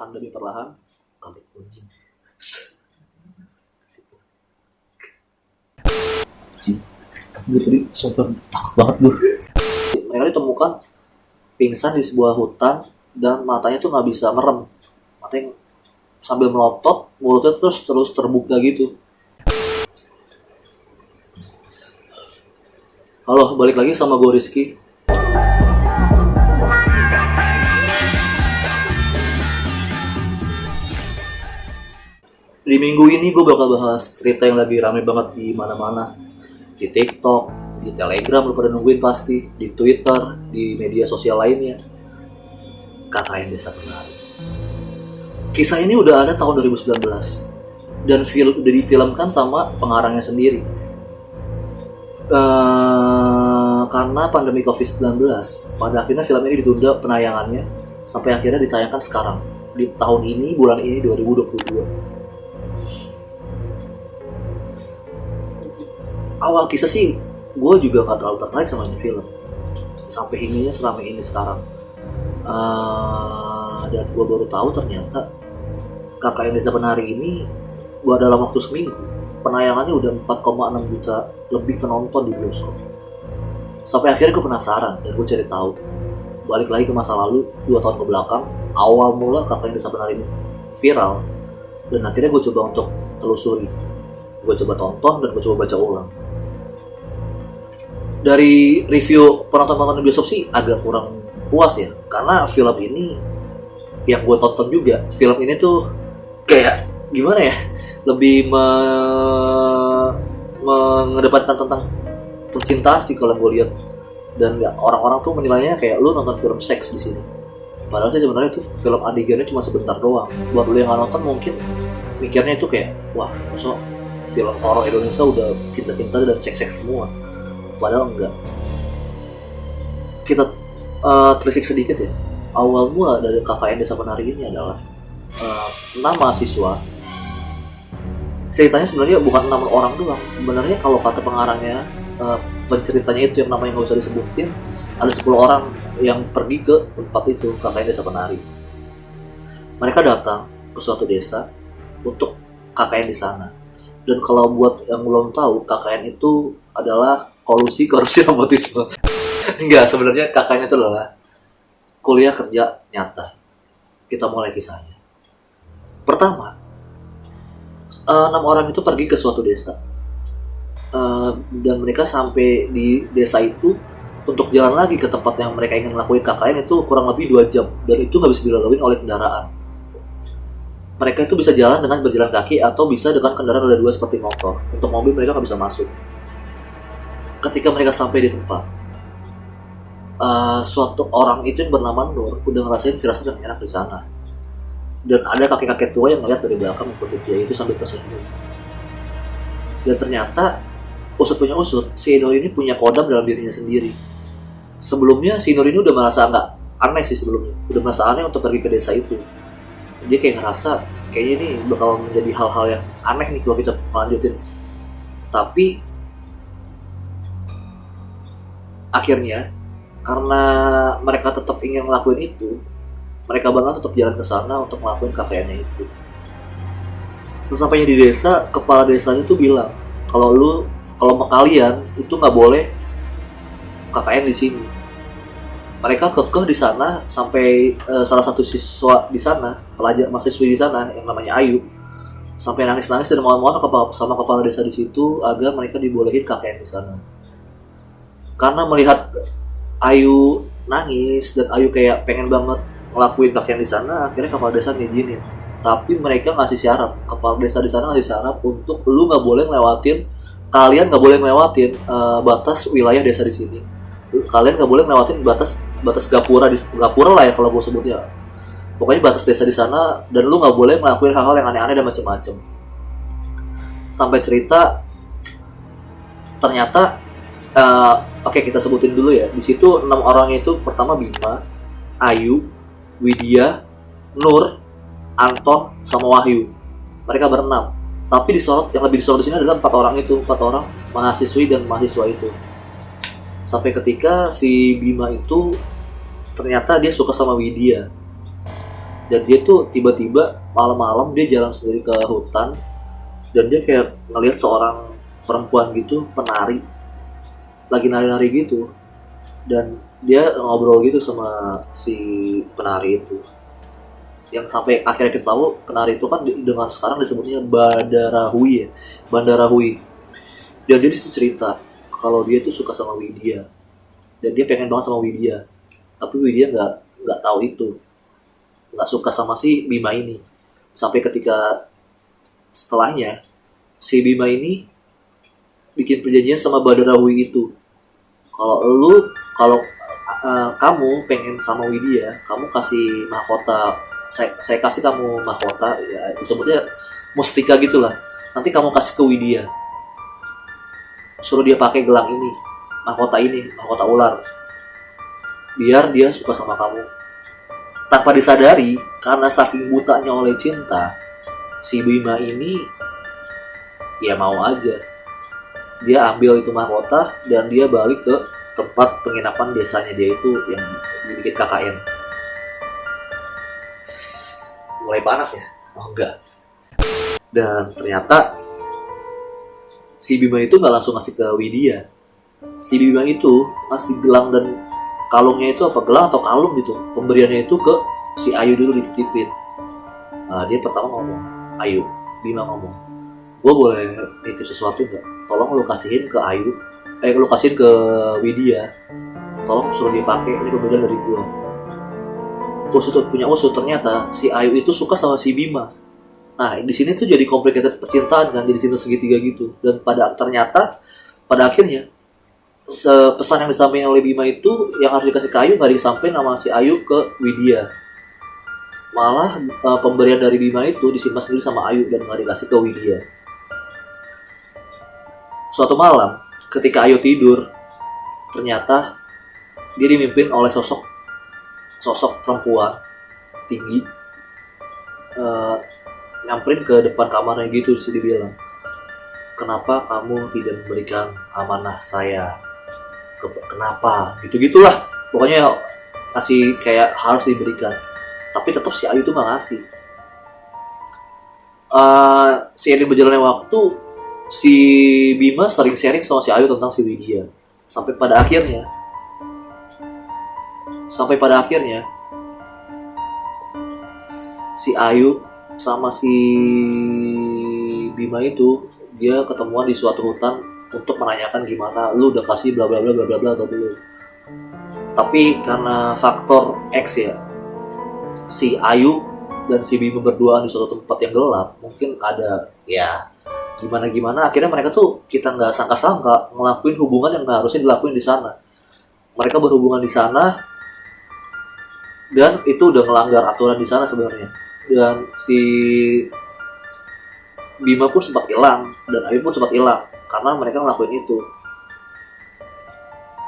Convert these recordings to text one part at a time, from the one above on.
pandemi perlahan kami anjing. Anjing. Tapi gue tadi sumpah takut banget gue. Mereka ditemukan pingsan di sebuah hutan dan matanya tuh nggak bisa merem. Matanya sambil melotot, mulutnya terus terbuka gitu. Halo, balik lagi sama gue Rizky. Di minggu ini gue bakal bahas cerita yang lagi rame banget di mana-mana. Di TikTok, di Telegram, lu pada nungguin pasti, di Twitter, di media sosial lainnya. KKN Desa Penari. Kisah ini udah ada tahun 2019 dan udah difilmkan sama pengarangnya sendiri. Karena pandemi COVID-19, pada akhirnya film ini ditunda penayangannya sampai akhirnya ditayangkan sekarang di tahun ini, bulan ini 2022. Awal kisah sih gue juga gak terlalu tertarik sama ini film sampai ininya seramai ini sekarang. Dan gue baru tahu ternyata KKN Desa Penari ini gue dalam waktu seminggu penayangannya udah 4,6 juta lebih penonton di bioskop. Sampai akhirnya gue penasaran dan gue cari tahu. Balik lagi ke masa lalu 2 tahun ke belakang, awal mula KKN Desa Penari ini viral, dan akhirnya gue coba untuk telusuri. Gue coba tonton dan gue coba baca ulang. Dari review penonton-penonton di bioskop sih agak kurang puas ya, karena film ini yang gue tonton juga, film ini tuh kayak gimana ya, lebih mengedepankan tentang percintaan sih kalau gue lihat. Dan nggak, orang-orang tuh menilainya kayak lu nonton film seks di sini. Padahal sih sebenarnya itu film adegannya cuma sebentar doang. Buat lu yang nggak nonton mungkin mikirnya itu kayak, wah, so film horor Indonesia udah cinta-cinta dan seks-seks semua. Padahal enggak. Kita telisik sedikit ya. Awal mula dari KKN Desa Penari ini adalah 6 mahasiswa. Ceritanya sebenarnya bukan 6 orang doang. Sebenarnya kalau kata pengarangnya, penceritanya itu yang namanya nggak usah disebutin, ada 10 orang yang pergi ke tempat itu, KKN Desa Penari. Mereka datang ke suatu desa untuk KKN di sana. Dan kalau buat yang belum tahu, KKN itu adalah kolusi korupsi nepotisme. Enggak, sebenarnya KKN itu adalah kuliah kerja nyata. Kita mulai kisahnya. Pertama, 6 orang itu pergi ke suatu desa. Dan mereka sampai di desa itu untuk jalan lagi ke tempat yang mereka ingin lakuin KKN itu kurang lebih 2 jam. Dan itu nggak bisa dilalui oleh kendaraan. Mereka itu bisa jalan dengan berjalan kaki atau bisa dengan kendaraan roda 2 seperti motor. Untuk mobil mereka nggak bisa masuk. Ketika mereka sampai di tempat, suatu orang itu yang bernama Nur udah ngerasain firasat yang enak di sana. Dan ada kakek-kakek tua yang ngeliat dari belakang mengikuti dia itu sambil tersenyum. Dan ternyata usut punya usut, si Nur ini punya kodam dalam dirinya sendiri. Sebelumnya si Nur ini udah merasa nggak aneh sih sebelumnya, udah merasa aneh untuk pergi ke desa itu. Dia kayak ngerasa kayaknya ini bakal menjadi hal-hal yang aneh nih kalau kita melanjutin. Tapi akhirnya karena mereka tetap ingin ngelakuin itu, mereka bangga tetap jalan ke sana untuk ngelakuin KKN-nya itu. Sesampainya di desa, kepala desanya tuh bilang kalau kalian itu nggak boleh KKN di sini. Mereka kekeh di sana sampai salah satu siswa di sana, pelajar mahasiswi di sana yang namanya Ayu, sampai nangis-nangis dan mohon-mohon sama kepala desa di situ agar mereka dibolehin KKN di sana. Karena melihat Ayu nangis dan Ayu kayak pengen banget ngelakuin KKN di sana, akhirnya kepala desa ngizinin. Tapi mereka ngasih syarat, kepala desa di sana ngasih syarat untuk lu kalian nggak boleh ngelewatin batas wilayah desa di sini. Kalian nggak boleh ngelewatin batas gapura lah ya kalau gue sebutnya. Pokoknya batas desa di sana, dan lu nggak boleh ngelakuin hal-hal yang aneh-aneh dan macam-macam. Sampai cerita ternyata oke, kita sebutin dulu ya. Di situ 6 orang itu pertama Bima, Ayu, Widya, Nur, Anton, sama Wahyu. Mereka berenam. Tapi yang lebih disorot di sini adalah 4 orang mahasiswi dan mahasiswa itu. Sampai ketika si Bima itu ternyata dia suka sama Widya. Dan dia tuh tiba-tiba malam-malam dia jalan sendiri ke hutan, dan dia kayak ngelihat seorang perempuan gitu, penari, lagi nari-nari gitu. Dan dia ngobrol gitu sama si penari itu, yang sampai akhirnya kita tahu penari itu kan dengan sekarang disebutnya Bandarahui ya, Bandarahui. Dan dia disitu cerita kalau dia tuh suka sama Widya, dan dia pengen banget sama Widya, tapi Widya nggak tahu itu, nggak suka sama si Bima ini. Sampai ketika setelahnya si Bima ini bikin perjanjian sama Bandarahui itu, kalau kamu pengen sama Widya, kamu kasih mahkota, saya kasih kamu mahkota ya, disebutnya mustika gitulah, nanti kamu kasih ke Widya, suruh dia pakai gelang ini, mahkota ular, biar dia suka sama kamu. Tanpa disadari, karena saking butanya oleh cinta, si Bima ini ya mau aja, dia ambil itu mahkota dan dia balik ke tempat penginapan desanya dia itu yang dibikin KKN. Mulai panas ya? Oh enggak. Dan ternyata si Bima itu nggak langsung ngasih ke Widya. Si Bima itu ngasih gelang dan kalungnya itu, apa gelang atau kalung gitu, pemberiannya itu ke si Ayu dulu, dititipin. Nah, dia pertama ngomong, Bima ngomong, gue boleh nitip sesuatu nggak? Tolong lu kasihin ke Ayu, lu kasihin ke Widya, tolong suruh dia pakai, ini pemberian dari gue. Punya usut, ternyata si Ayu itu suka sama si Bima. Nah, di sini tuh jadi complicated percintaan kan, jadi cinta segitiga gitu. Dan pada akhirnya pesan yang disampaikan oleh Bima itu yang harus dikasih ke Ayu nggak disampaikan sama si Ayu ke Widya. Malah pemberian dari Bima itu disimpan sendiri sama Ayu dan nggak dikasih ke Widya. Suatu malam ketika Ayu tidur, ternyata dia dimimpin oleh sosok perempuan tinggi, nyamperin ke depan kamarnya gitu sih, dibilang, kenapa kamu tidak memberikan amanah saya, kenapa gitu-gitulah, pokoknya kasih kayak harus diberikan. Tapi tetap si Ayu tuh nggak ngasih. Seiring berjalannya waktu, si Bima sering sharing sama si Ayu tentang si Widya, sampai pada akhirnya si Ayu sama si Bima itu dia ketemuan di suatu hutan untuk menanyakan gimana lu udah kasih bla bla bla bla bla bla atau belum. Tapi karena faktor X ya, si Ayu dan si Bima berduaan di suatu tempat yang gelap, mungkin ada ya gimana akhirnya mereka tuh kita nggak sangka-sangka ngelakuin hubungan yang nggak harusnya dilakuin di sana. Mereka berhubungan di sana dan itu udah melanggar aturan di sana sebenarnya. Dan si Bima pun sempat hilang dan Ayu pun sempat hilang karena mereka ngelakuin itu.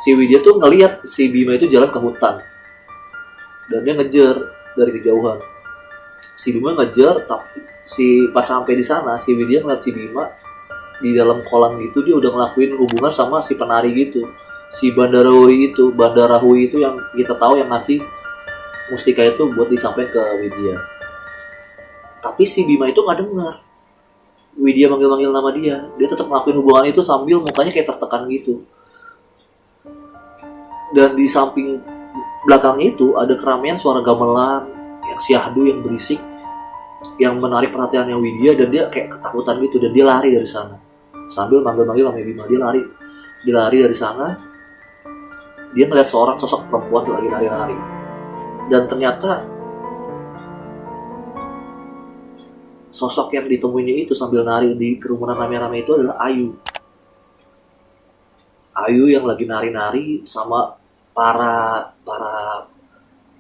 Si Widya tuh ngelihat si Bima itu jalan ke hutan dan dia ngejar dari kejauhan. Si Bima ngejar, tapi pas sampai di sana si Widya ngeliat si Bima di dalam kolam gitu, dia udah ngelakuin hubungan sama si penari gitu, si Bandarahui itu yang kita tahu yang ngasih mustika itu buat disampaikan ke Widya. Tapi si Bima itu nggak dengar Widya manggil-manggil nama dia tetap ngelakuin hubungan itu sambil mukanya kayak tertekan gitu. Dan di samping belakangnya itu ada keramaian suara gamelan yang syahdu, yang berisik, yang menarik perhatiannya Widya, dan dia kayak ketakutan gitu, dan dia lari dari sana sambil manggil-manggil nama Bima. Dia lari dari sana. Dia ngeliat seorang sosok perempuan lagi nari-nari, dan ternyata sosok yang ditemuinya itu sambil nari di kerumunan rame-rame itu adalah Ayu yang lagi nari-nari sama para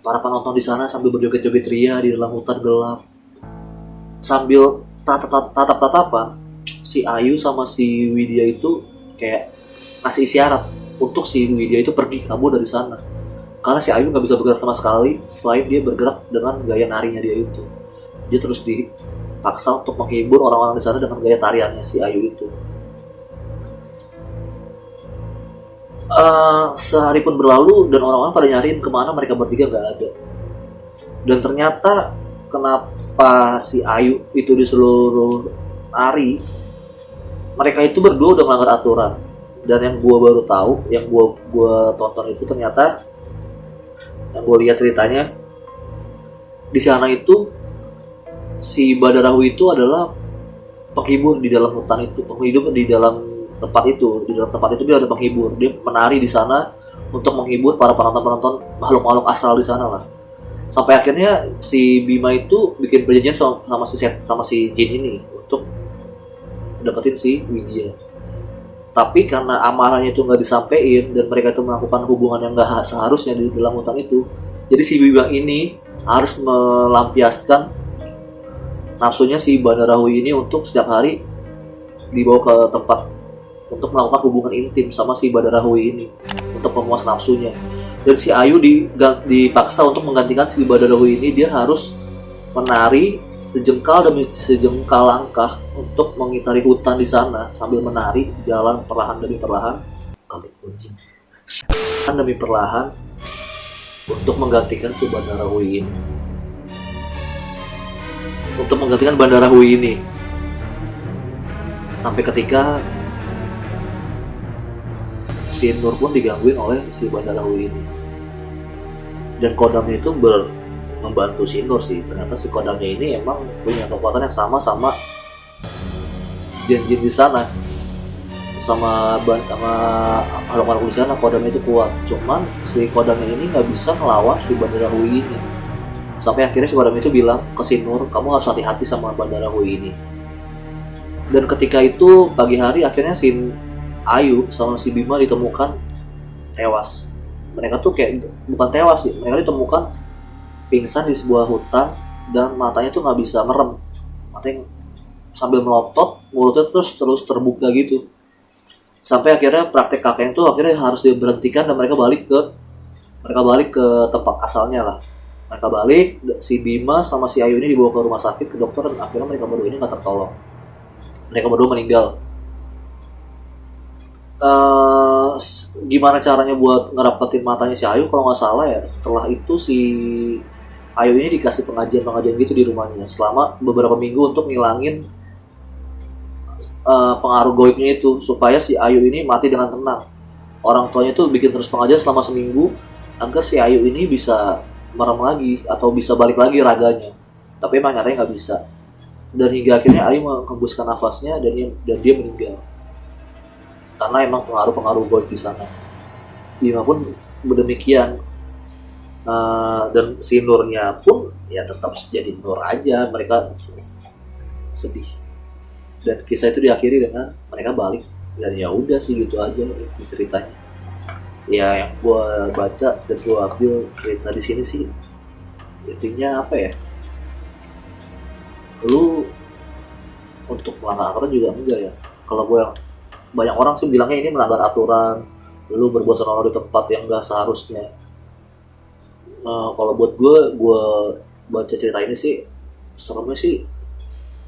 penonton di sana sambil berjoget-joget ria di dalam hutan gelap. Sambil tatap-tatapan, si Ayu sama si Widya itu kayak ngasih isyarat untuk si Widya itu pergi kabur dari sana. Karena si Ayu nggak bisa bergerak sama sekali selain dia bergerak dengan gaya narinya dia itu. Dia terus dipaksa untuk menghibur orang-orang di sana dengan gaya tariannya si Ayu itu. Sehari pun berlalu dan orang-orang pada nyariin kemana mereka bertiga, nggak ada. Dan ternyata kenapa si Ayu itu di seluruh hari mereka itu berdua udah melanggar aturan. Dan yang gue baru tahu, yang gue tonton itu ternyata, yang gue lihat ceritanya di sana itu si Badarahu itu adalah penghibur di dalam hutan itu, penghibur di dalam tempat itu. Di dalam tempat itu dia ada penghibur, dia menari di sana untuk menghibur para penonton makhluk-makhluk asal di sana lah. Sampai akhirnya si Bima itu bikin perjanjian sama si Jin ini untuk deketin si Widya. Tapi karena amarahnya itu nggak disampaikan dan mereka itu melakukan hubungan yang nggak seharusnya di dalam hutan itu, jadi si Bima ini harus melampiaskan nafsunya si Badarahu ini untuk setiap hari dibawa ke tempat untuk melakukan hubungan intim sama si Badarahu ini untuk memuas nafsunya. Dan si Ayu dipaksa untuk menggantikan si Badarahu ini, dia harus menari sejengkal demi sejengkal langkah untuk mengitari hutan di sana sambil menari jalan perlahan demi perlahan untuk menggantikan si Badarahu ini. Untuk menggantikan Badarahu ini sampai ketika si Nur pun digangguin oleh si Badarahu ini. Dan kodamnya itu membantu si Nur sih. Ternyata si kodamnya ini emang punya kekuatan yang sama jin-jin di sana, sama makhluk-makhluk di sana. Kodamnya itu kuat, cuman si kodamnya ini nggak bisa ngelawan si Badarahu ini. Sampai akhirnya si kodam itu bilang ke si Nur, kamu harus hati-hati sama Badarahu ini. Dan ketika itu pagi hari akhirnya si Ayu sama si Bima ditemukan tewas. Mereka tuh kayak bukan tewas sih, mereka ditemukan pingsan di sebuah hutan dan matanya tuh nggak bisa merem, matanya sambil melotot, mulutnya terus terbuka gitu. Sampai akhirnya praktek kakek itu akhirnya harus diberhentikan dan mereka balik ke tempat asalnya lah. Mereka balik, si Bima sama si Ayu ini dibawa ke rumah sakit ke dokter dan akhirnya mereka berdua ini nggak tertolong. Mereka berdua meninggal. Gimana caranya buat ngerapetin matanya si Ayu? Kalau nggak salah ya, setelah itu si Ayu ini dikasih pengajian gitu di rumahnya selama beberapa minggu untuk ngilangin pengaruh goibnya itu, supaya si Ayu ini mati dengan tenang. Orang tuanya tuh bikin terus pengajian selama seminggu agar si Ayu ini bisa merem lagi atau bisa balik lagi raganya. Tapi emang nyatanya nggak bisa. Dan hingga akhirnya Ayu menghembuskan nafasnya dan dia meninggal karena emang pengaruh goib di sana. Bima pun berdemikian. Dan si Nurnya pun ya tetap jadi Nur aja, mereka sedih. Dan kisah itu diakhiri dengan mereka balik, dan ya udah sih gitu aja ceritanya. Ya yang gua baca dan gua ambil cerita di sini sih intinya apa ya, lu untuk melanggar aturan juga enggak ya. Kalau gua, banyak orang sih bilangnya ini melanggar aturan, lu berbuat senonoh di tempat yang gak seharusnya. Kalau buat gue baca cerita ini sih, seremnya sih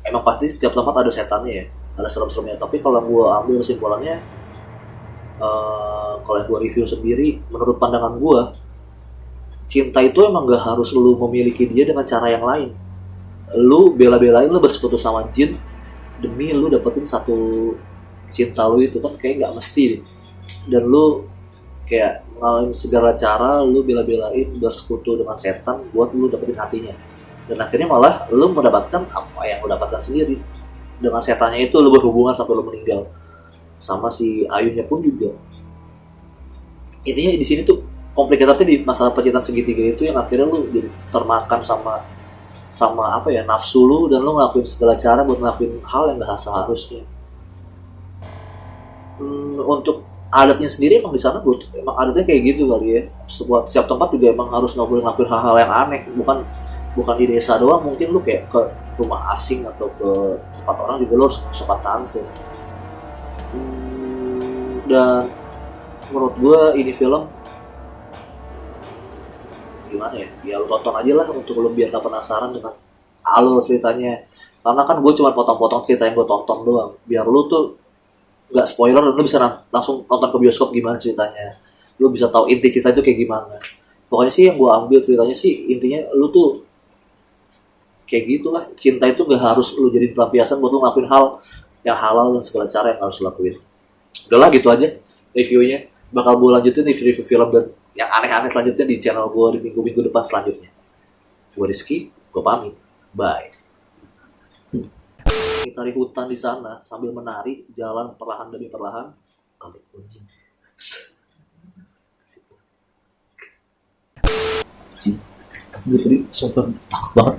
emang pasti setiap tempat ada setannya ya, ada serem-seremnya. Tapi kalau gue ambil kesimpulannya, kalau yang gue review sendiri, menurut pandangan gue, cinta itu emang gak harus lu memiliki dia dengan cara yang lain. Lu bela-belain lu bersekutu sama jin demi lu dapetin satu cinta lu itu kan kayak gak mesti. Dan lu kayak ngalamin segala cara, lu bela-belain bersekutu dengan setan buat lu dapetin hatinya. Dan akhirnya malah lu mendapatkan apa yang lu dapatkan sendiri. Dengan setannya itu lu berhubungan sampai lu meninggal. Sama si Ayunya pun juga. Intinya di sini tuh komplikasinya di masalah percintaan segitiga itu yang akhirnya lu jadi termakan sama apa ya, nafsu lu, dan lu ngelakuin segala cara buat ngelakuin hal yang gak seharusnya. Untuk adatnya sendiri emang di sana emang adatnya kayak gitu kali ya. Setiap tempat juga emang harus ngelakuin hal-hal yang aneh. Bukan di desa doang, mungkin lu kayak ke rumah asing atau ke tempat orang juga lu harus sopan santun. Dan menurut gue ini film gimana ya, ya lu tonton aja lah untuk lu biar gak penasaran dengan alur ceritanya. Karena kan gue cuma potong-potong cerita yang gue tonton doang, biar lu tuh nggak spoiler dan lu bisa langsung nonton ke bioskop gimana ceritanya. Lu bisa tahu inti cerita itu kayak gimana. Pokoknya sih yang gue ambil ceritanya sih intinya lu tuh kayak gitulah, cinta itu gak harus lu jadi pelampiasan buat lu ngelakuin hal yang halal dan segala cara yang harus lu lakuin. Udahlah gitu aja reviewnya, bakal gue lanjutin review film dan yang aneh-aneh selanjutnya di channel gue di minggu-minggu depan selanjutnya. Gue Rizky, gue pamit, bye. Tari hutan di sana sambil menari, jalan perlahan demi perlahan, kali anjing. Tapi gue tadi sumpah takut banget.